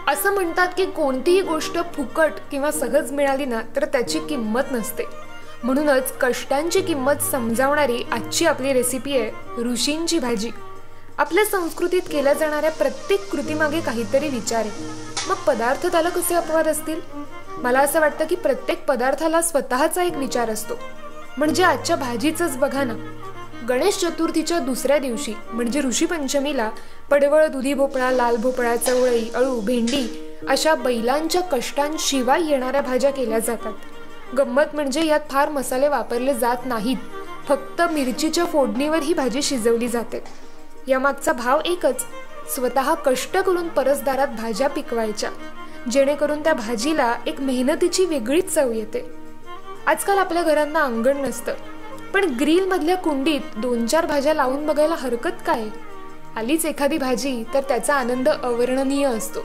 असं म्हणतात की कोणतीही गोष्ट फुकट किंवा सहज मिळाली ना तर त्याची किंमत नसते। म्हणूनच कष्टांची किंमत समजावणारी आजची आपली रेसिपी आहे ऋषींची भाजी। आपल्या संस्कृतीत केल्या जाणाऱ्या प्रत्येक कृतीमागे काहीतरी विचार आहे। मग पदार्थ त्याला कसे अपवाद असतील? मला असं वाटतं की प्रत्येक पदार्थाला स्वतःचा एक विचार असतो। म्हणजे आजच्या भाजीचंच बघा ना, गणेश चतुर्थीच्या दुसऱ्या दिवशी म्हणजे ऋषी पंचमीला पडवळ, दुधी भोपळा, लाल भोपळा, चवळी, अळू, भेंडी अशा बैलांच्या कष्टांशिवाय येणाऱ्या भाज्या केल्या जातात। गंमत म्हणजे यात फार मसाले वापरले जात नाहीत, फक्त मिरचीच्या फोडणीवर ही भाजी शिजवली जाते। यामागचा भाव एकच, स्वतः कष्ट करून परसदारात भाज्या पिकवायच्या, जेणेकरून त्या भाजीला एक मेहनतीची वेगळीच चव येते। आजकाल आपल्या घरांना अंगण नसतं, पण ग्रिल मधल्या कुंडीत 2-4 भाज्या लावून बघायला हरकत काय? आलीच एखादी भाजी तर त्याचा आनंद अवर्णनीय असतो।